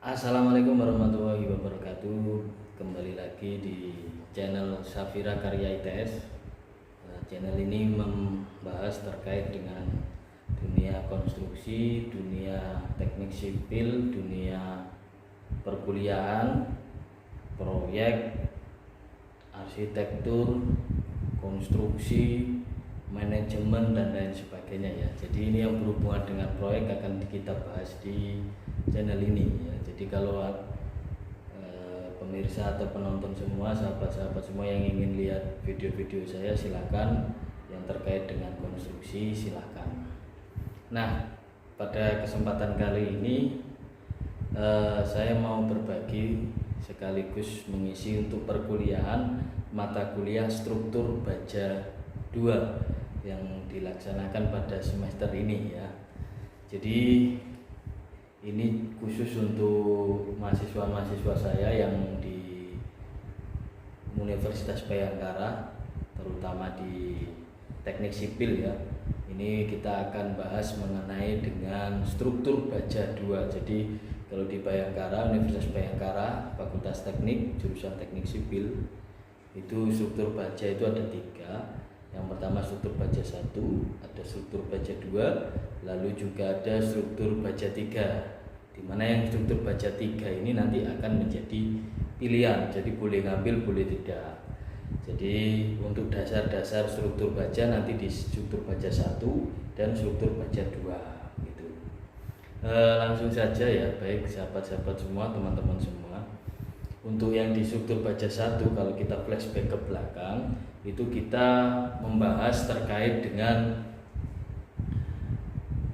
Assalamualaikum warahmatullahi wabarakatuh. Kembali lagi di channel Safira Karya ITS. Channel ini membahas terkait dengan dunia konstruksi, dunia teknik sipil, dunia perkuliahan, proyek, arsitektur, konstruksi, manajemen dan lain sebagainya ya. Jadi ini yang berhubungan dengan proyek akan kita bahas di channel ini ya. Jadi kalau pemirsa atau penonton semua, sahabat-sahabat semua yang ingin lihat video-video saya, silakan. Yang terkait dengan konstruksi silakan. Nah, pada kesempatan kali ini saya mau berbagi sekaligus mengisi untuk perkuliahan mata kuliah struktur baja 2 yang dilaksanakan pada semester ini ya. Jadi ini khusus untuk mahasiswa-mahasiswa saya yang di Universitas Bhayangkara, terutama di teknik sipil ya. Ini kita akan bahas mengenai dengan struktur baja 2. Jadi kalau di Bhayangkara, Universitas Bhayangkara, Fakultas Teknik, jurusan teknik sipil, itu struktur baja itu ada 3. Yang pertama struktur baja 1, ada struktur baja 2, lalu juga ada struktur baja 3. Dimana yang struktur baja 3 ini nanti akan menjadi pilihan, jadi boleh ngambil boleh tidak. Jadi untuk dasar-dasar struktur baja nanti di struktur baja 1 dan struktur baja 2 gitu. Langsung saja ya, baik sahabat-sahabat semua, teman-teman semua. Untuk yang di struktur baja 1, kalau kita flashback ke belakang, itu kita membahas terkait dengan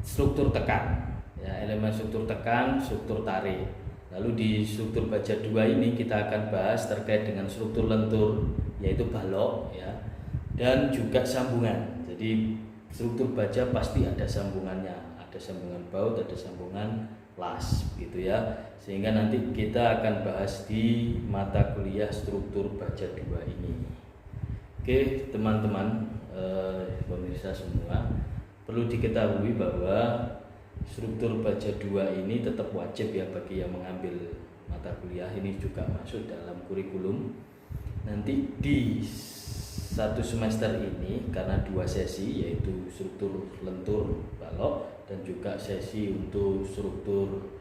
struktur tekan ya, elemen struktur tekan, struktur tarik. Lalu di struktur baja 2 ini kita akan bahas terkait dengan struktur lentur, yaitu balok ya, dan juga sambungan. Jadi struktur baja pasti ada sambungannya, ada sambungan baut, ada sambungan las gitu ya. Sehingga nanti kita akan bahas di mata kuliah struktur baja 2 ini. Oke teman-teman, pemirsa semua, perlu diketahui bahwa struktur baja 2 ini tetap wajib ya bagi yang mengambil mata kuliah. Ini juga masuk dalam kurikulum. Nanti di satu semester ini karena 2 sesi, yaitu struktur lentur balok dan juga sesi untuk struktur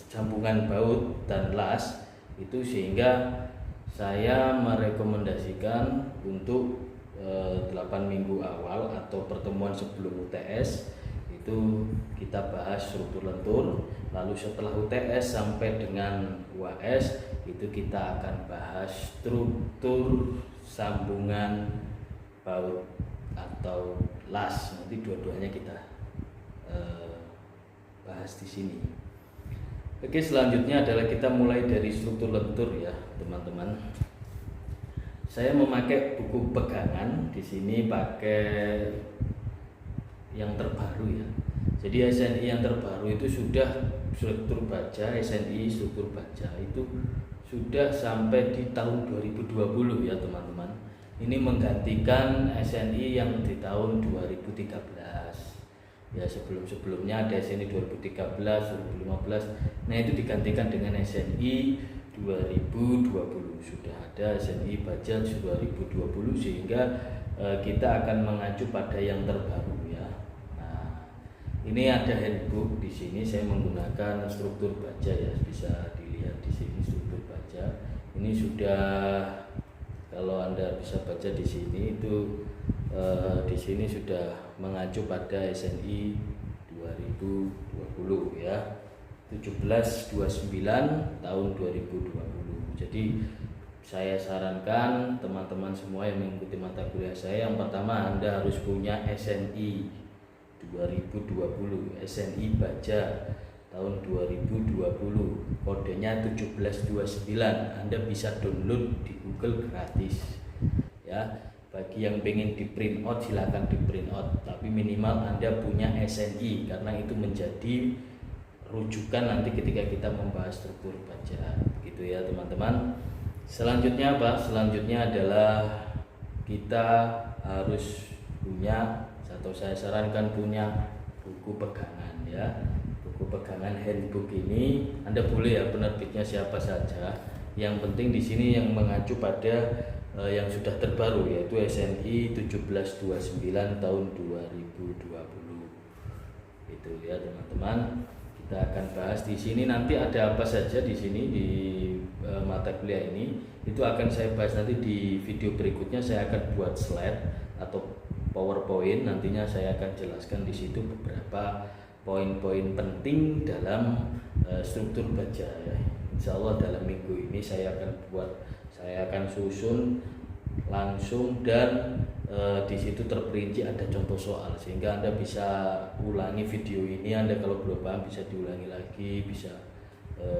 sambungan baut dan las, itu sehingga saya merekomendasikan untuk 8 minggu awal atau pertemuan sebelum UTS itu kita bahas struktur lentur. Lalu setelah UTS sampai dengan UAS itu kita akan bahas struktur sambungan baut atau las. Nanti dua-duanya kita bahas di sini. Oke, selanjutnya adalah kita mulai dari struktur lentur ya, teman-teman. Saya memakai buku pegangan di sini, pakai yang terbaru ya. Jadi SNI yang terbaru itu sudah struktur baja, SNI struktur baja itu sudah sampai di tahun 2020 ya, teman-teman. Ini menggantikan SNI yang di tahun 2013. Ya, sebelum-sebelumnya ada SNI 2013, 2015. Nah, itu digantikan dengan SNI 2020. Sudah ada SNI baja 2020 sehingga kita akan mengacu pada yang terbaru ya. Nah, ini ada handbook di sini. Saya menggunakan struktur baja ya, bisa dilihat di sini struktur baja. Ini sudah, kalau Anda bisa baca di sini itu di sini sudah mengacu pada SNI 2020 ya, 1729 tahun 2020. Jadi saya sarankan teman-teman semua yang mengikuti mata kuliah saya, yang pertama Anda harus punya SNI 2020, SNI baja tahun 2020, kodenya 1729. Anda bisa download di Google gratis ya. Bagi yang pengen di print out silakan di print out, tapi minimal Anda punya SNI karena itu menjadi rujukan nanti ketika kita membahas struktur baja. Begitu ya, teman-teman. Selanjutnya apa? Selanjutnya adalah kita harus punya, atau saya sarankan punya buku pegangan ya. Buku buku pegangan handbook ini Anda boleh ya, penerbitnya siapa saja. Yang penting di sini yang mengacu pada yang sudah terbaru, yaitu SNI 1729 tahun 2020. Itu ya teman-teman. Kita akan bahas di sini nanti ada apa saja di sini di mata kuliah ini. Itu akan saya bahas nanti di video berikutnya. Saya akan buat slide atau PowerPoint, nantinya saya akan jelaskan di situ beberapa poin-poin penting dalam struktur baja ya. Insya Allah dalam minggu ini saya akan susun langsung dan di situ terperinci ada contoh soal sehingga Anda bisa ulangi video ini. Anda kalau belum paham bisa diulangi lagi, bisa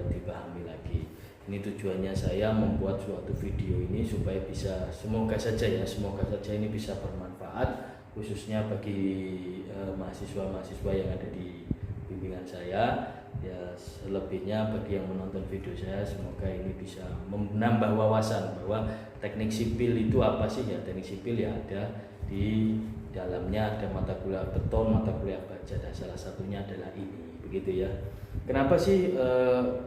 dipahami lagi. Ini tujuannya saya membuat suatu video ini supaya bisa, semoga saja ini bisa bermanfaat khususnya bagi mahasiswa-mahasiswa yang ada di bimbingan saya. Ya selebihnya bagi yang menonton video saya, semoga ini bisa menambah wawasan bahwa teknik sipil itu apa sih ya. Teknik sipil ya ada di dalamnya, ada mata kuliah beton, mata kuliah baja, dan salah satunya adalah ini, begitu ya. Kenapa sih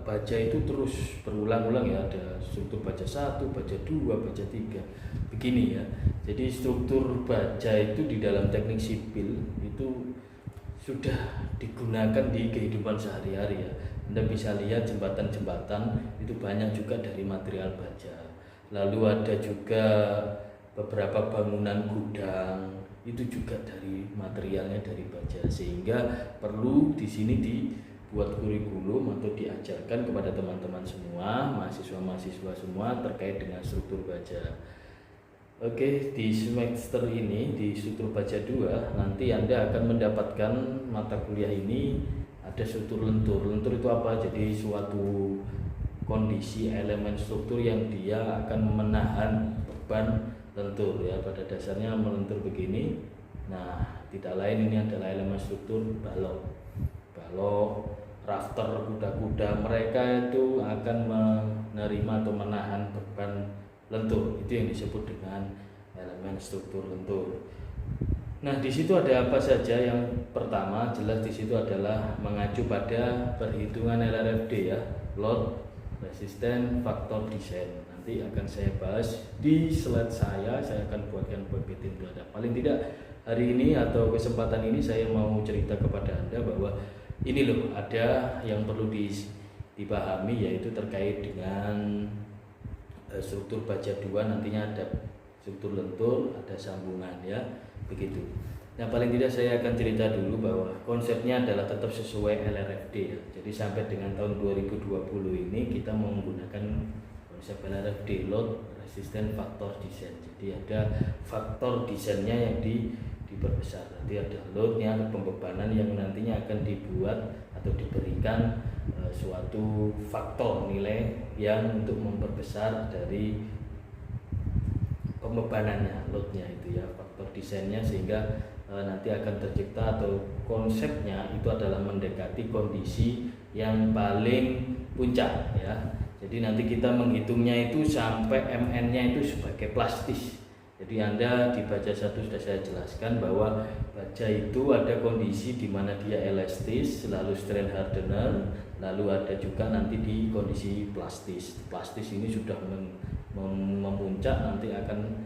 baja itu terus berulang-ulang ya, ada struktur baja 1, baja 2, baja 3 begini ya. Jadi struktur baja itu di dalam teknik sipil itu sudah digunakan di kehidupan sehari-hari ya. Anda bisa lihat jembatan-jembatan itu banyak juga dari material baja. Lalu ada juga beberapa bangunan gudang itu juga dari materialnya dari baja, sehingga perlu di sini dibuat kurikulum atau diajarkan kepada teman-teman semua, mahasiswa-mahasiswa semua terkait dengan struktur baja. Oke, di semester ini di struktur baja 2 nanti Anda akan mendapatkan mata kuliah ini ada struktur lentur. Lentur itu apa? Jadi suatu kondisi elemen struktur yang dia akan menahan beban lentur ya. Pada dasarnya melentur begini. Nah, tidak lain ini adalah elemen struktur balok, rafter, kuda-kuda, mereka itu akan menerima atau menahan beban lentur. Itu yang disebut dengan elemen struktur lentur. Nah, di situ ada apa saja? Yang pertama jelas di situ adalah mengacu pada perhitungan LRFD ya, load, resisten, faktor desain. Nanti akan saya bahas di slide saya akan buatkan PPT itu ada. Paling tidak hari ini atau kesempatan ini saya mau cerita kepada Anda bahwa ini loh ada yang perlu dipahami, yaitu terkait dengan struktur baja 2 nantinya ada struktur lentur, ada sambungan ya, begitu. Nah, paling tidak saya akan cerita dulu bahwa konsepnya adalah tetap sesuai LRFD ya. Jadi sampai dengan tahun 2020 ini kita menggunakan konsep LRFD, load, resisten, faktor desain. Jadi ada faktor desainnya yang diperbesar. Nanti ada loadnya, ada pembebanan yang nantinya akan dibuat atau diberikan suatu faktor nilai yang untuk memperbesar dari pembebanannya, loadnya itu ya, faktor desainnya, sehingga nanti akan tercipta atau konsepnya itu adalah mendekati kondisi yang paling puncak ya. Jadi nanti kita menghitungnya itu sampai MN-nya itu sebagai plastis. Jadi Anda di baja 1 sudah saya jelaskan bahwa baja itu ada kondisi di mana dia elastis, lalu strain hardener, lalu ada juga nanti di kondisi plastis. Plastis ini sudah memuncak, nanti akan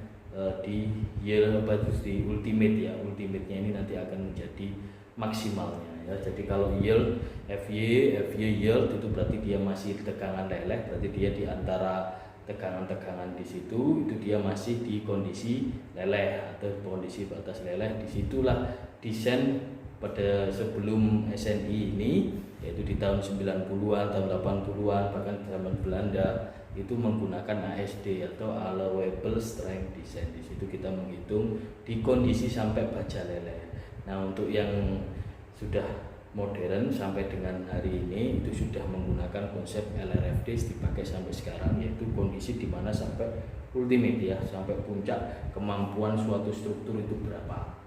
di yield di ultimate ya. Ultimate-nya ini nanti akan menjadi maksimalnya ya. Jadi kalau yield FY yield itu berarti dia masih tegangan leleh, berarti dia di antara tegangan-tegangan di situ, itu dia masih di kondisi leleh atau kondisi batas leleh. Disitulah desain pada sebelum SNI ini, yaitu di tahun 90-an, tahun 80-an, bahkan zaman Belanda itu menggunakan ASD atau allowable strength design. Di situ kita menghitung di kondisi sampai baja leleh. Nah, untuk yang sudah modern sampai dengan hari ini itu sudah menggunakan konsep LRFD dipakai sampai sekarang, yaitu kondisi di mana sampai ultimate ya, sampai puncak kemampuan suatu struktur itu berapa,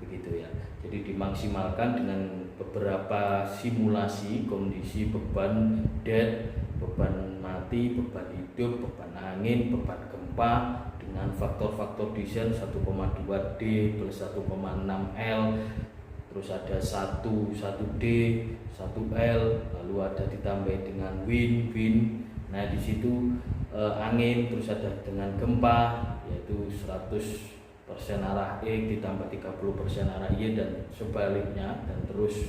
begitu ya. Jadi dimaksimalkan dengan beberapa simulasi kondisi beban dead, beban mati, beban hidup, beban angin, beban gempa dengan faktor-faktor desain 1,2D plus 1,6L terus ada 1D, 1L, lalu ada ditambah dengan wind. Nah di situ angin, terus ada dengan gempa, yaitu 100% arah E ditambah 30% arah Y dan sebaliknya, dan terus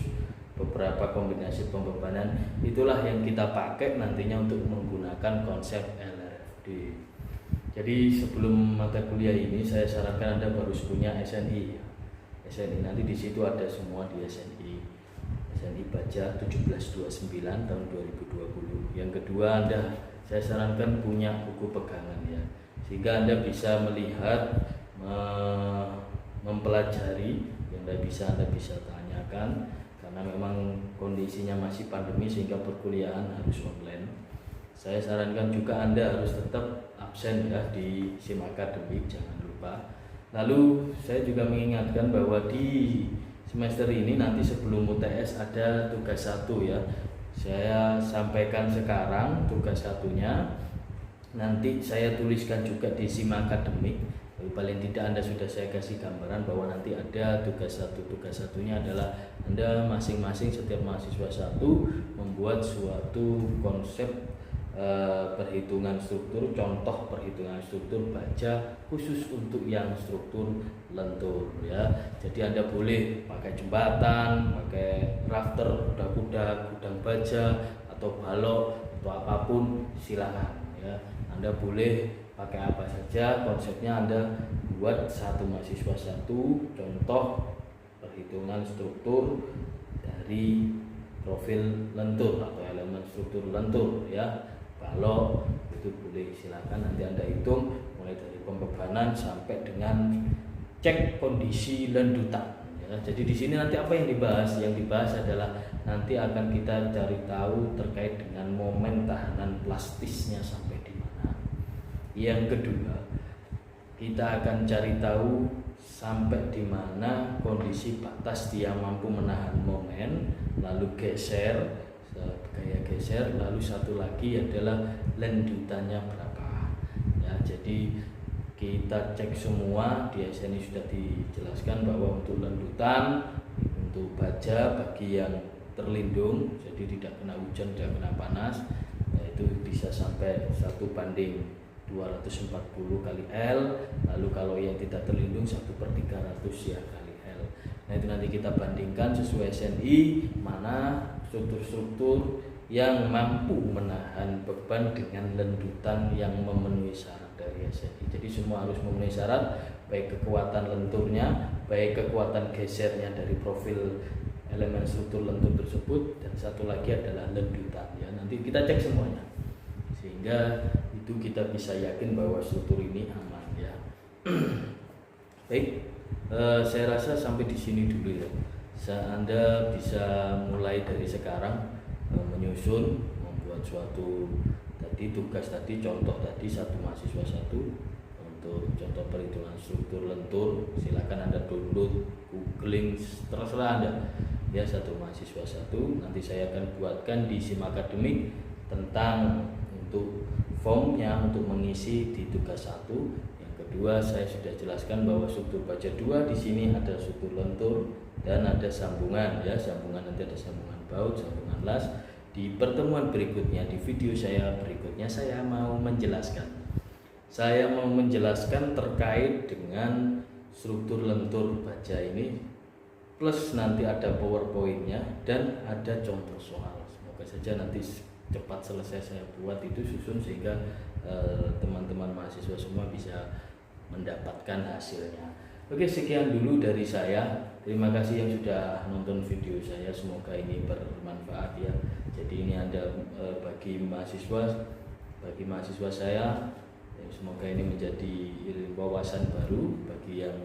beberapa kombinasi pembebanan. Itulah yang kita pakai nantinya untuk menggunakan konsep LRFD. Jadi sebelum mata kuliah ini saya sarankan Anda harus punya SNI. SNI nanti di situ ada semua di SNI Baja 1729 tahun 2020. Yang kedua, saya sarankan punya buku pegangan ya, sehingga Anda bisa melihat, mempelajari yang Anda bisa tanyakan, karena memang kondisinya masih pandemi sehingga perkuliahan harus online. Saya sarankan juga Anda harus tetap absen ya di SIM akademik, jangan lupa. Lalu saya juga mengingatkan bahwa di semester ini nanti sebelum UTS ada tugas 1 ya. Saya sampaikan sekarang tugas 1-nya. Nanti saya tuliskan juga di SIM akademik. Paling tidak Anda sudah saya kasih gambaran bahwa nanti ada tugas 1. Tugas 1-nya adalah Anda masing-masing, setiap mahasiswa 1 membuat suatu konsep perhitungan struktur, contoh perhitungan struktur baja khusus untuk yang struktur lentur ya. Jadi Anda boleh pakai jembatan, pakai rafter, kuda-kuda, gudang baja atau balok atau apapun silakan ya. Anda boleh pakai apa saja, konsepnya Anda buat satu mahasiswa 1 contoh perhitungan struktur dari profil lentur atau elemen struktur lentur ya. Kalau itu boleh silakan nanti Anda hitung mulai dari pembebanan sampai dengan cek kondisi lendutan ya. Jadi di sini nanti apa yang dibahas? Yang dibahas adalah nanti akan kita cari tahu terkait dengan momen tahanan plastisnya sampai di mana. Yang kedua, kita akan cari tahu sampai di mana kondisi batas dia mampu menahan momen, lalu geser, gaya geser, lalu satu lagi adalah lendutannya berapa ya. Jadi kita cek semua di SNI sudah dijelaskan bahwa untuk lendutan, untuk baja bagi yang terlindung, jadi tidak kena hujan, tidak kena panas, itu bisa sampai 1:240 kali L. Lalu kalau yang tidak terlindung 1/300 ya kali L. Nah itu nanti kita bandingkan sesuai SNI mana struktur-struktur yang mampu menahan beban dengan lendutan yang memenuhi syarat dari SNI. Jadi semua harus memenuhi syarat, baik kekuatan lenturnya, baik kekuatan gesernya dari profil elemen struktur lentur tersebut, dan satu lagi adalah lendutan ya. Nanti kita cek semuanya sehingga itu kita bisa yakin bahwa struktur ini aman ya. Baik, saya rasa sampai di sini dulu ya. Anda bisa mulai dari sekarang menyusun, membuat suatu tugas tadi, contoh tadi satu mahasiswa 1 untuk contoh perhitungan struktur lentur. Silakan Anda download, googling, terserah Anda ya, satu mahasiswa 1. Nanti saya akan buatkan di SIM akademik tentang untuk formnya untuk mengisi di tugas 1. Yang kedua, saya sudah jelaskan bahwa struktur baja 2 di sini ada struktur lentur dan ada sambungan ya, sambungan nanti ada sambungan baut, sambungan las. Di pertemuan berikutnya, di video saya berikutnya, saya mau menjelaskan terkait dengan struktur lentur baja ini, plus nanti ada PowerPoint-nya dan ada contoh soal. Semoga saja nanti cepat selesai saya buat itu susun sehingga teman-teman mahasiswa semua bisa mendapatkan hasilnya. Oke, sekian dulu dari saya. Terima kasih yang sudah nonton video saya. Semoga ini bermanfaat ya. Jadi ini ada bagi mahasiswa saya. Semoga ini menjadi wawasan baru bagi yang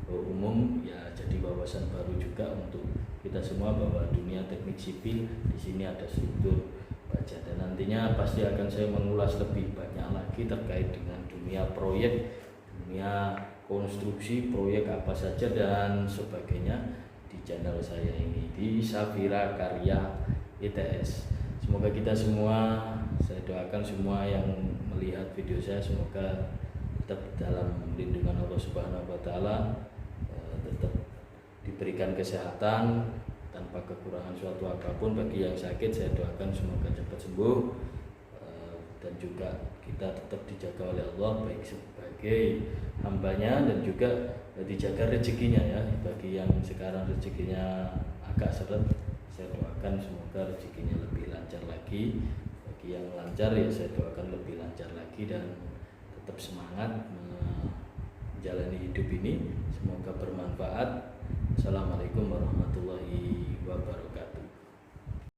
umum ya. Jadi wawasan baru juga untuk kita semua bahwa dunia teknik sipil di sini ada struktur baja, dan nantinya pasti akan saya mengulas lebih banyak lagi terkait dengan dunia proyek, dunia konstruksi proyek apa saja dan sebagainya di channel saya ini di Safira Karya ITS. Semoga kita semua, saya doakan semua yang melihat video saya semoga tetap dalam lindungan Allah Subhanahu wa taala, tetap diberikan kesehatan tanpa kekurangan suatu apapun. Bagi yang sakit saya doakan semoga cepat sembuh, dan juga kita tetap dijaga oleh Allah baik sebagai hambanya dan juga dijaga rezekinya ya. Bagi yang sekarang rezekinya agak seret, saya doakan semoga rezekinya lebih lancar lagi. Bagi yang lancar ya saya doakan lebih lancar lagi dan tetap semangat menjalani hidup ini. Semoga bermanfaat. Assalamualaikum warahmatullahi wabarakatuh.